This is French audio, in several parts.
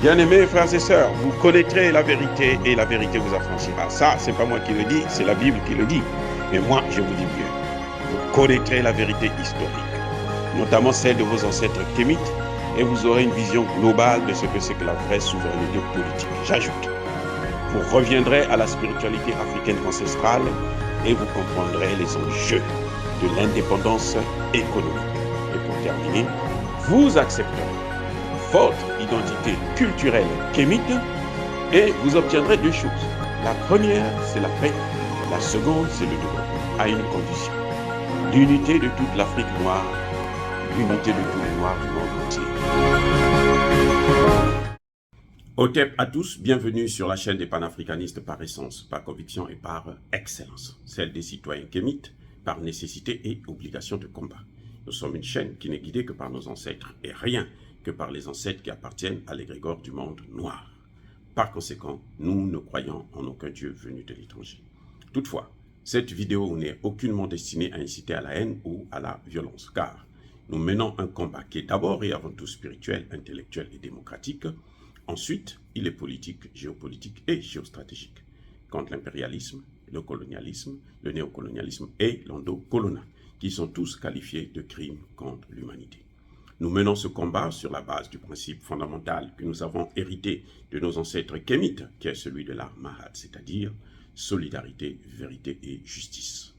Bien-aimés frères et sœurs, vous connaîtrez la vérité et la vérité vous affranchira. Ça, c'est pas moi qui le dis, c'est la Bible qui le dit. Mais moi, je vous dis mieux. Vous connaîtrez la vérité historique, notamment celle de vos ancêtres kémites, et vous aurez une vision globale de ce que c'est que la vraie souveraineté politique. J'ajoute, vous reviendrez à la spiritualité africaine ancestrale et vous comprendrez les enjeux de l'indépendance économique. Et pour terminer, vous accepterez votre identité culturelle kémite et vous obtiendrez deux choses. La première, c'est la paix. La seconde, c'est le développement, à une condition. L'unité de toute l'Afrique noire, l'unité de tous les Noirs du monde entier. Otep à tous, bienvenue sur la chaîne des panafricanistes par essence, par conviction et par excellence. Celle des citoyens kémites, par nécessité et obligation de combat. Nous sommes une chaîne qui n'est guidée que par nos ancêtres et rien que par les ancêtres qui appartiennent à l'égrégore du monde noir. Par conséquent, nous ne croyons en aucun Dieu venu de l'étranger. Toutefois, cette vidéo n'est aucunement destinée à inciter à la haine ou à la violence, car nous menons un combat qui est d'abord et avant tout spirituel, intellectuel et démocratique. Ensuite, il est politique, géopolitique et géostratégique, contre l'impérialisme, le colonialisme, le néocolonialisme et l'endocolonat, qui sont tous qualifiés de crimes contre l'humanité. Nous menons ce combat sur la base du principe fondamental que nous avons hérité de nos ancêtres kémites, qui est celui de la Mahad, c'est-à-dire solidarité, vérité et justice.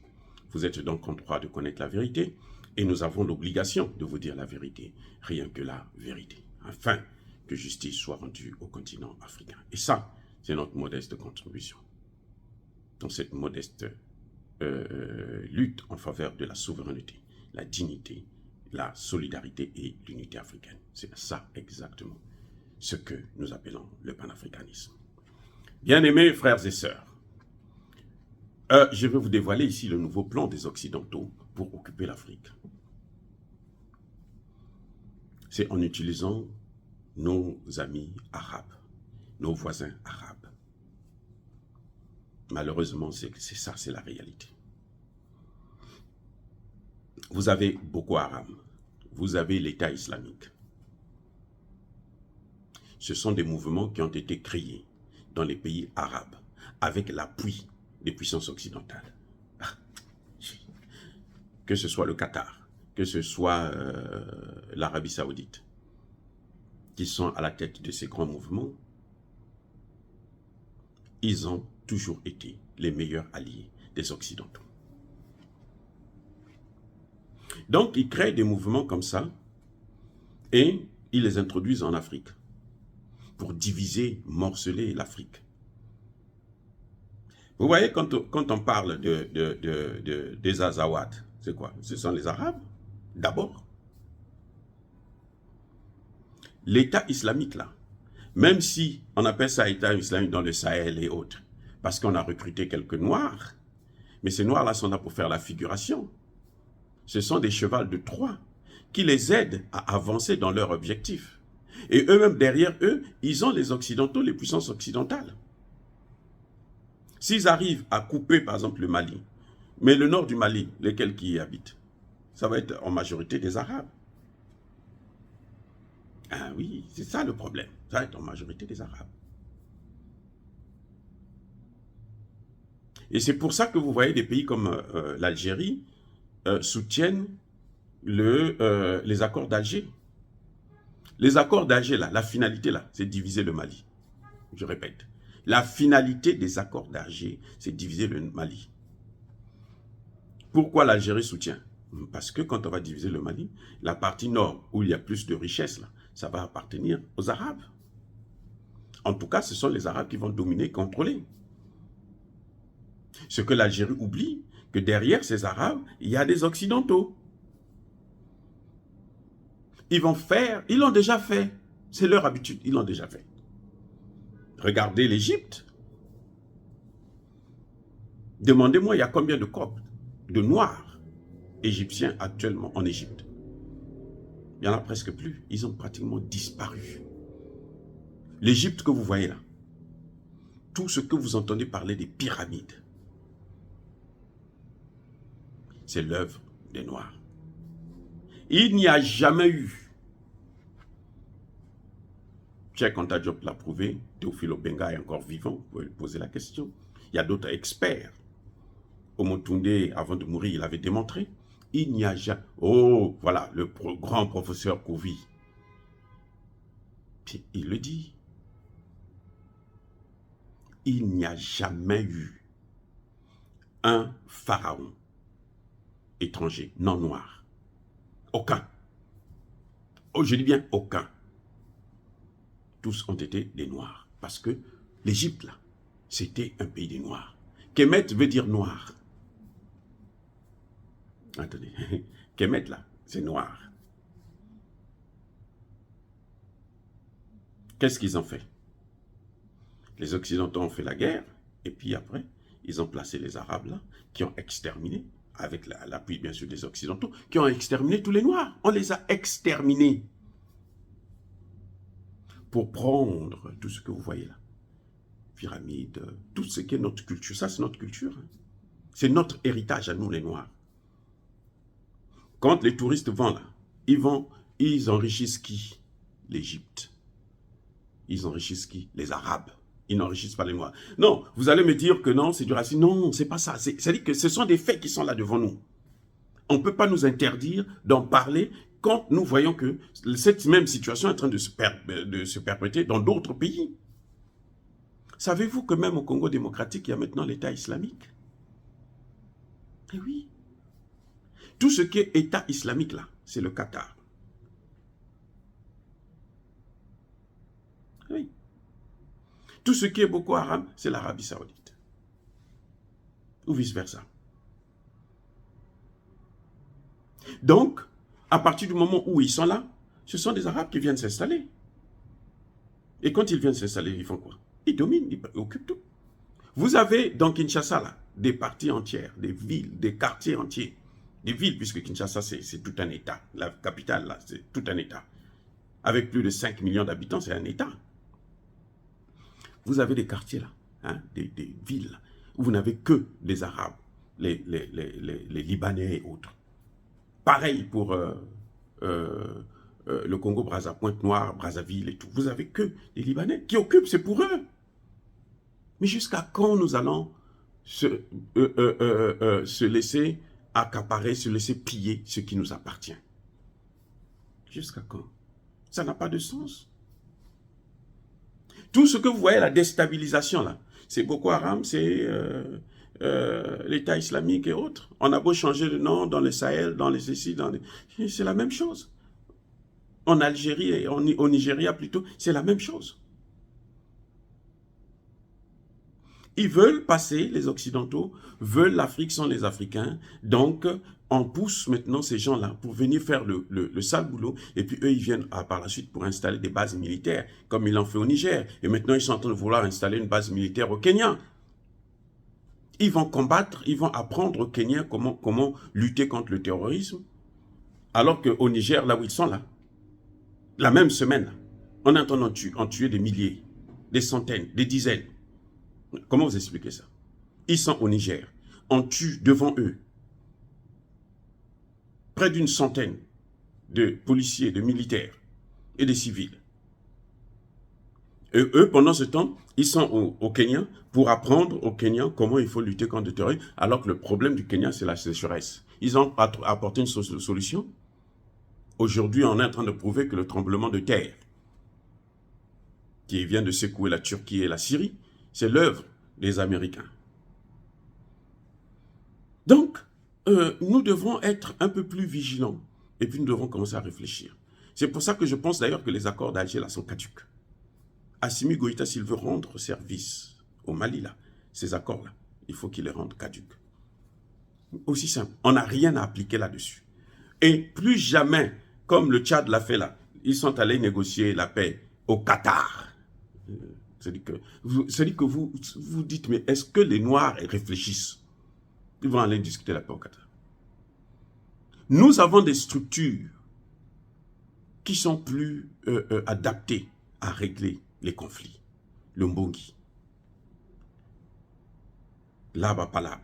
Vous êtes donc en droit de connaître la vérité et nous avons l'obligation de vous dire la vérité, rien que la vérité, afin que justice soit rendue au continent africain. Et ça, c'est notre modeste contribution. Dans cette modeste lutte en faveur de la souveraineté, la dignité, la solidarité et l'unité africaine. C'est ça exactement ce que nous appelons le panafricanisme. Bien-aimés frères et sœurs, je vais vous dévoiler ici le nouveau plan des Occidentaux pour occuper l'Afrique. C'est en utilisant nos amis arabes, nos voisins arabes. Malheureusement, c'est ça, c'est la réalité. Vous avez Boko Haram, vous avez l'État islamique. Ce sont des mouvements qui ont été créés dans les pays arabes avec l'appui des puissances occidentales. Que ce soit le Qatar, que ce soit l'Arabie Saoudite, qui sont à la tête de ces grands mouvements, ils ont toujours été les meilleurs alliés des Occidentaux. Donc, ils créent des mouvements comme ça et ils les introduisent en Afrique pour diviser, morceler l'Afrique. Vous voyez, quand on parle des Azawad, c'est quoi? Ce sont les Arabes, d'abord. L'État islamique, là, même si on appelle ça État islamique dans le Sahel et autres, parce qu'on a recruté quelques Noirs, mais ces Noirs-là sont là pour faire la figuration. Ce sont des chevals de Troie qui les aident à avancer dans leur objectif. Et eux-mêmes, derrière eux, ils ont les Occidentaux, les puissances occidentales. S'ils arrivent à couper, par exemple, le Mali, mais le nord du Mali, lesquels qui y habitent, ça va être en majorité des Arabes. Ah oui, c'est ça le problème. Ça va être en majorité des Arabes. Et c'est pour ça que vous voyez des pays comme l'Algérie soutiennent les accords d'Alger. Les accords d'Alger, là, la finalité, là, c'est diviser le Mali. Je répète, la finalité des accords d'Alger, c'est diviser le Mali. Pourquoi l'Algérie soutient? Parce que quand on va diviser le Mali, la partie nord, où il y a plus de richesses, là, ça va appartenir aux Arabes. En tout cas, ce sont les Arabes qui vont dominer, contrôler. Ce que l'Algérie oublie, que derrière ces Arabes, il y a des Occidentaux. Ils vont faire, ils l'ont déjà fait. C'est leur habitude, ils l'ont déjà fait. Regardez l'Égypte. Demandez-moi, il y a combien de Coptes, de Noirs égyptiens actuellement en Égypte? Il n'y en a presque plus. Ils ont pratiquement disparu. L'Égypte que vous voyez là, tout ce que vous entendez parler des pyramides, c'est l'œuvre des Noirs. Il n'y a jamais eu Cheikh Anta Diop l'a prouvé, Théophile Obenga est encore vivant, vous pouvez lui poser la question. Il y a d'autres experts. Omotunde, avant de mourir, il avait démontré. Il n'y a jamais... Oh, voilà, le grand professeur Kouvi. Puis il le dit. Il n'y a jamais eu un pharaon étranger, non noir. Aucun. Oh, je dis bien aucun. Tous ont été des noirs. Parce que l'Égypte, là, c'était un pays des noirs. Kemet veut dire noir. Attendez. Kemet, là, c'est noir. Qu'est-ce qu'ils ont fait? Les Occidentaux ont fait la guerre, et puis après, ils ont placé les Arabes là, qui ont exterminé, avec l'appui bien sûr des Occidentaux, qui ont exterminé tous les Noirs. On les a exterminés. Pour prendre tout ce que vous voyez là. Pyramide, tout ce qui est notre culture. Ça, c'est notre culture. Hein. C'est notre héritage à nous, les Noirs. Quand les touristes vont là, ils enrichissent qui? L'Égypte. Ils enrichissent qui? Les Arabes. Ils n'enrichissent pas les Noirs. Non, vous allez me dire que non, c'est du racisme. Non, c'est pas ça. C'est-à-dire que ce sont des faits qui sont là devant nous. On ne peut pas nous interdire d'en parler quand nous voyons que cette même situation est en train de se perpétrer dans d'autres pays. Savez-vous que même au Congo démocratique, il y a maintenant l'État islamique? Eh oui. Tout ce qui est État islamique là, c'est le Qatar. Oui. Tout ce qui est Boko Haram, c'est l'Arabie Saoudite. Ou vice-versa. Donc, à partir du moment où ils sont là, ce sont des Arabes qui viennent s'installer. Et quand ils viennent s'installer, ils font quoi? Ils dominent, ils occupent tout. Vous avez dans Kinshasa, là, des parties entières, des villes, des quartiers entiers. Des villes, puisque Kinshasa, c'est tout un État. La capitale, là, c'est tout un État. Avec plus de 5 millions d'habitants, c'est un État. Vous avez des quartiers, là, hein, des villes, là, où vous n'avez que des Arabes, les Libanais et autres. Pareil pour le Congo, Pointe-Noire, Brazzaville et tout. Vous avez que les Libanais qui occupent, c'est pour eux. Mais jusqu'à quand nous allons se laisser accaparer, se laisser piller ce qui nous appartient? Jusqu'à quand? Ça n'a pas de sens. Tout ce que vous voyez, la déstabilisation là, c'est Boko Haram, c'est l'État islamique et autres. On a beau changer de nom dans le Sahel, dans les Cécile, c'est la même chose. En Algérie et au Nigeria plutôt, c'est la même chose. Ils veulent passer, les Occidentaux, veulent l'Afrique sans les Africains. Donc, on pousse maintenant ces gens-là pour venir faire le sale boulot. Et puis eux, ils viennent par la suite pour installer des bases militaires, comme ils l'ont fait au Niger. Et maintenant, ils sont en train de vouloir installer une base militaire au Kenya. Ils vont combattre, ils vont apprendre au Kenya comment lutter contre le terrorisme. Alors qu'au Niger, là où ils sont là, la même semaine, on est en train d'en tuer des milliers, des centaines, des dizaines. Comment vous expliquez ça? Ils sont au Niger. On tue devant eux près d'une centaine de policiers, de militaires et de civils. Et eux, pendant ce temps, ils sont au Kenya pour apprendre aux Kenyans comment il faut lutter contre le terrorisme, alors que le problème du Kenya, c'est la sécheresse. Ils ont apporté une solution. Aujourd'hui, on est en train de prouver que le tremblement de terre qui vient de secouer la Turquie et la Syrie, c'est l'œuvre des Américains. Donc, nous devons être un peu plus vigilants. Et puis, nous devons commencer à réfléchir. C'est pour ça que je pense d'ailleurs que les accords d'Alger, là, sont caducs. Assimi Goïta, s'il veut rendre service au Mali, là, ces accords-là, il faut qu'il les rende caducs. Aussi simple. On n'a rien à appliquer là-dessus. Et plus jamais, comme le Tchad l'a fait là, ils sont allés négocier la paix au Qatar. C'est-à-dire que vous dites, mais est-ce que les Noirs réfléchissent? Ils vont aller discuter la paix au Qatar. Nous avons des structures qui sont plus adaptées à régler les conflits. Le Mbongi. Laba Palab.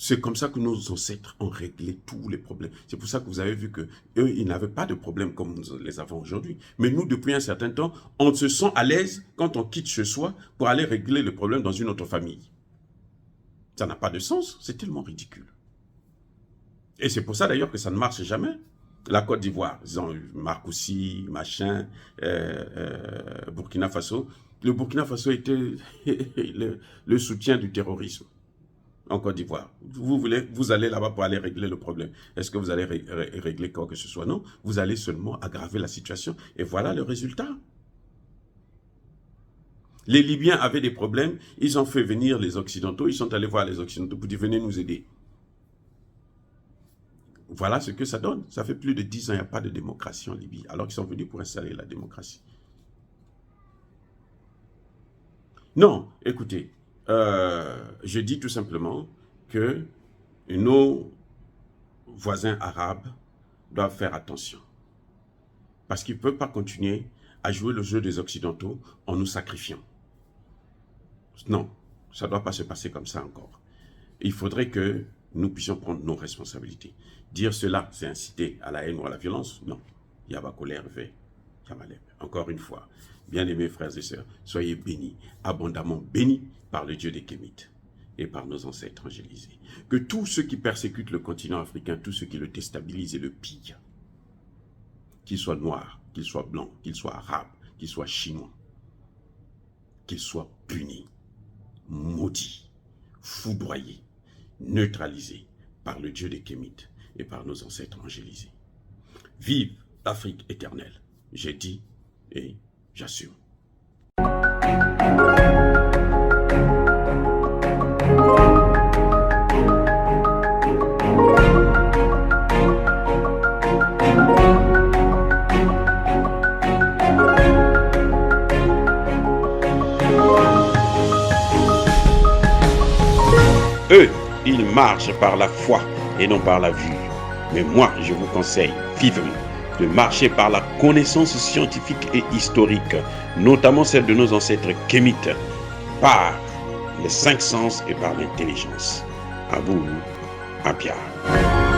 C'est comme ça que nos ancêtres ont réglé tous les problèmes. C'est pour ça que vous avez vu que eux, ils n'avaient pas de problème comme nous les avons aujourd'hui. Mais nous, depuis un certain temps, on se sent à l'aise quand on quitte chez soi pour aller régler le problème dans une autre famille. Ça n'a pas de sens. C'est tellement ridicule. Et c'est pour ça d'ailleurs que ça ne marche jamais. La Côte d'Ivoire, ils ont Marcoussi, machin, Burkina Faso. Le Burkina Faso était le soutien du terrorisme en Côte d'Ivoire. Vous allez là-bas pour aller régler le problème. Est-ce que vous allez régler quoi que ce soit? Non, vous allez seulement aggraver la situation. Et voilà le résultat. Les Libyens avaient des problèmes, ils ont fait venir les Occidentaux, ils sont allés voir les Occidentaux pour dire venez nous aider. Voilà ce que ça donne. Ça fait plus de 10 ans, il n'y a pas de démocratie en Libye, alors qu'ils sont venus pour installer la démocratie. Non, écoutez, je dis tout simplement que nos voisins arabes doivent faire attention. Parce qu'ils ne peuvent pas continuer à jouer le jeu des Occidentaux en nous sacrifiant. Non, ça ne doit pas se passer comme ça encore. Il faudrait que nous puissions prendre nos responsabilités. Dire cela, c'est inciter à la haine ou à la violence? Non. Encore une fois, bien-aimés frères et sœurs, soyez bénis, abondamment bénis par le Dieu des Kémites et par nos ancêtres angélisés. Que tous ceux qui persécutent le continent africain, tous ceux qui le déstabilisent et le pillent, qu'ils soient noirs, qu'ils soient blancs, qu'ils soient arabes, qu'ils soient chinois, qu'ils soient punis, maudits, foudroyés, neutralisés par le Dieu des Kémites et par nos ancêtres angélisés. Vive l'Afrique éternelle, j'ai dit et j'assume. Eux, ils marchent par la foi et non par la vue. Mais moi, je vous conseille vivement de marcher par la connaissance scientifique et historique, notamment celle de nos ancêtres kémites, par les 5 sens et par l'intelligence. À vous, à Pierre.